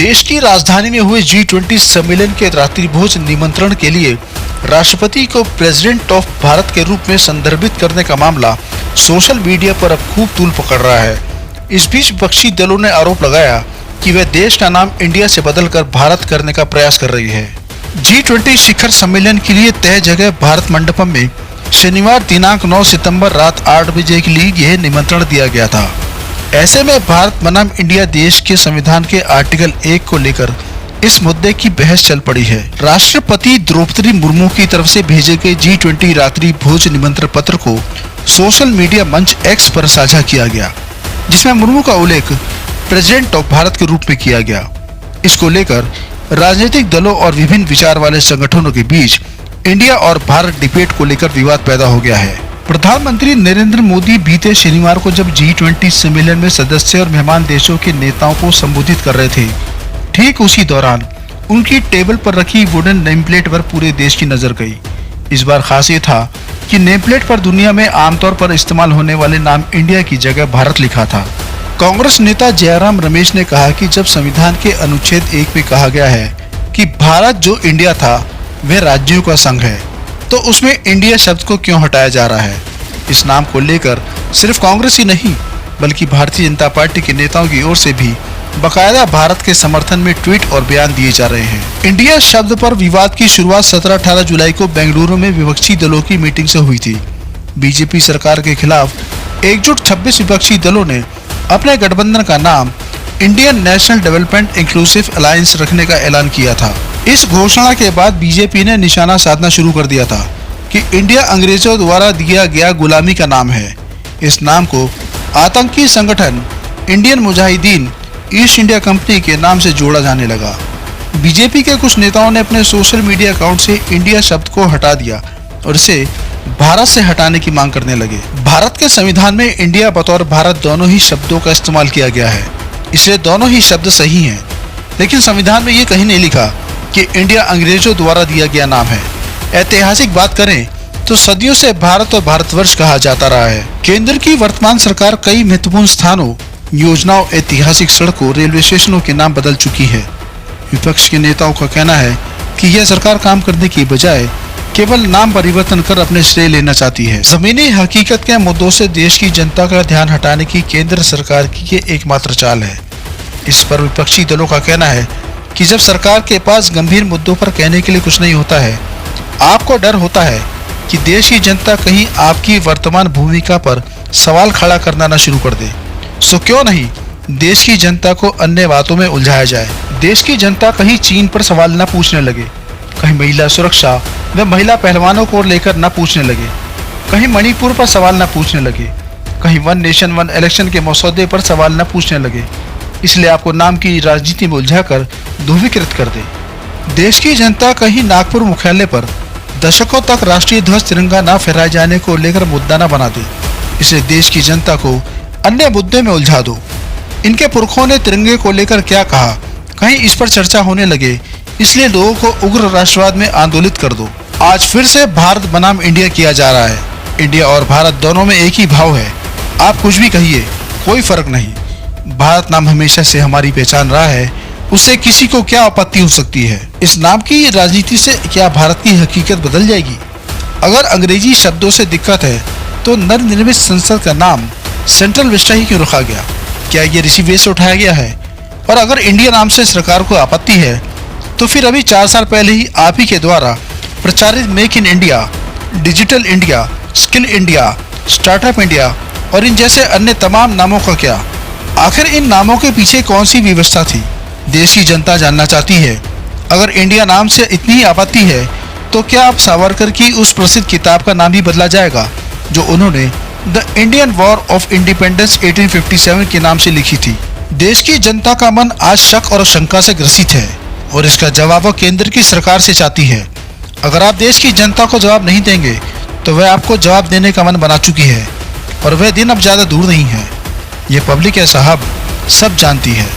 देश की राजधानी में हुए G20 सम्मेलन के रात्रि भोज निमंत्रण के लिए राष्ट्रपति को प्रेसिडेंट ऑफ भारत के रूप में संदर्भित करने का मामला सोशल मीडिया पर अब खूब तूल पकड़ रहा है। इस बीच विपक्षी दलों ने आरोप लगाया कि वह देश का नाम इंडिया से बदलकर भारत करने का प्रयास कर रही है। G20 शिखर सम्मेलन के लिए तय जगह भारत मंडपम में शनिवार दिनांक 9 सितंबर रात 8 बजे के लिए यह निमंत्रण दिया गया था। ऐसे में भारत बनाम इंडिया देश के संविधान के आर्टिकल 1 को लेकर इस मुद्दे की बहस चल पड़ी है। राष्ट्रपति द्रौपदी मुर्मू की तरफ से भेजे गए G20 रात्रि भोज निमंत्रण पत्र को सोशल मीडिया मंच X पर साझा किया गया, जिसमें मुर्मू का उल्लेख प्रेसिडेंट ऑफ भारत के रूप में किया गया। इसको लेकर राजनीतिक दलों और विभिन्न विचार वाले संगठनों के बीच इंडिया और भारत डिबेट को लेकर विवाद पैदा हो गया है। प्रधानमंत्री नरेंद्र मोदी बीते शनिवार को जब G20 सम्मेलन में सदस्य और मेहमान देशों के नेताओं को संबोधित कर रहे थे, ठीक उसी दौरान उनकी टेबल पर रखी वुडन नेम प्लेट पर पूरे देश की नजर गई। इस बार खास ये था कि नेम प्लेट पर दुनिया में आमतौर पर इस्तेमाल होने वाले नाम इंडिया की जगह भारत लिखा था। कांग्रेस नेता जयराम रमेश ने कहा कि जब संविधान के अनुच्छेद 1 में कहा गया है कि भारत जो इंडिया था वह राज्यों का संघ है, तो उसमें इंडिया शब्द को क्यों हटाया जा रहा है। इस नाम को लेकर सिर्फ कांग्रेस ही नहीं बल्कि भारतीय जनता पार्टी के नेताओं की ओर से भी बकायदा भारत के समर्थन में ट्वीट और बयान दिए जा रहे हैं। इंडिया शब्द पर विवाद की शुरुआत 17-18 जुलाई को बेंगलुरु में विपक्षी दलों की मीटिंग से हुई थी। बीजेपी सरकार के खिलाफ एकजुट 26 विपक्षी दलों ने अपने गठबंधन का नाम Indian national development inclusive alliance रखने का ऐलान किया था। इस घोषणा के बाद बीजेपी ने निशाना साधना शुरू कर दिया था कि इंडिया अंग्रेजों द्वारा दिया गया गुलामी का नाम है। इस नाम को आतंकी संगठन Indian Mujahideen east India company के नाम से जोड़ा जाने लगा। बीजेपी के कुछ नेताओं ने अपने सोशल मीडिया अकाउंट से इंडिया शब्द को हटा दिया और इसे भारत से हटाने की मांग करने लगे। भारत के संविधान में इंडिया बतौर भारत दोनों ही शब्दों का इस्तेमाल किया गया है, इसलिए दोनों ही शब्द सही हैं। लेकिन संविधान में ये कहीं नहीं लिखा कि इंडिया अंग्रेजों द्वारा दिया गया नाम है। ऐतिहासिक बात करें तो सदियों से भारत और भारतवर्ष कहा जाता रहा है। केंद्र की वर्तमान सरकार कई महत्वपूर्ण स्थानों, योजनाओं, ऐतिहासिक सड़कों, रेलवे स्टेशनों के नाम बदल चुकी है। विपक्ष के नेताओं का कहना है कि यह सरकार काम करने की बजाय केवल नाम परिवर्तन कर अपने श्रेय लेना चाहती है। जमीनी हकीकत के मुद्दों से देश की जनता का ध्यान हटाने की केंद्र सरकार की ये एकमात्र चाल है। इस पर विपक्षी दलों का कहना है कि जब सरकार के पास गंभीर मुद्दों पर कहने के लिए कुछ नहीं होता है, आपको डर होता है कि देश की जनता कहीं आपकी वर्तमान भूमिका पर सवाल खड़ा करना न शुरू कर दे। सो क्यों नहीं देश की जनता को अन्य बातों में उलझाया जाए। देश की जनता कहीं चीन पर सवाल न पूछने लगे, कहीं महिला सुरक्षा व महिला पहलवानों को लेकर न पूछने लगे, कहीं मणिपुर पर सवाल न पूछने लगे, कहीं वन नेशन वन इलेक्शन के मसौदे पर सवाल न पूछने लगे। इसलिए आपको नाम की राजनीति में उलझाकर ध्रुवीकृत कर दे। देश की जनता कहीं नागपुर मुख्यालय पर दशकों तक राष्ट्रीय ध्वज तिरंगा न फहराए जाने को लेकर मुद्दा न बना दे। इसलिए देश की जनता को अन्य मुद्दे में उलझा दो। इनके पुरखों ने तिरंगे को लेकर क्या कहा, कहीं इस पर चर्चा होने लगे, इसलिए लोगों को उग्र राष्ट्रवाद में आंदोलित कर दो। आज फिर से भारत बनाम इंडिया किया जा रहा है। इंडिया और भारत दोनों में एक ही भाव है। आप कुछ भी कहिए, कोई फर्क नहीं। भारत नाम हमेशा से हमारी पहचान रहा है, उससे किसी को क्या आपत्ति हो सकती है। इस नाम की राजनीति से क्या भारत की हकीकत बदल जाएगी? अगर अंग्रेजी शब्दों से दिक्कत है तो नवनिर्मित संसद का नाम सेंट्रल विस्टा ही क्यों रखा गया? क्या ये ऋषिकेश से उठाया गया है? और अगर इंडिया नाम से सरकार को आपत्ति है तो फिर अभी 4 साल पहले ही आप ही के द्वारा प्रचारित make in India, digital India, skill India, startup India और इन जैसे अन्य तमाम नामों का क्या? आखिर इन नामों के पीछे कौन सी व्यवस्था थी? देश की जनता जानना चाहती है। अगर इंडिया नाम से इतनी ही आपत्ति है तो क्या अब सावरकर की उस प्रसिद्ध किताब का नाम भी बदला जाएगा जो उन्होंने the Indian war of independence 1857 के नाम से लिखी थी? देश की जनता का मन आज शक और शंका से ग्रसित है और इसका जवाब वो केंद्र की सरकार से चाहती है। अगर आप देश की जनता को जवाब नहीं देंगे तो वह आपको जवाब देने का मन बना चुकी है और वह दिन अब ज्यादा दूर नहीं है। ये पब्लिक है साहब, सब जानती है।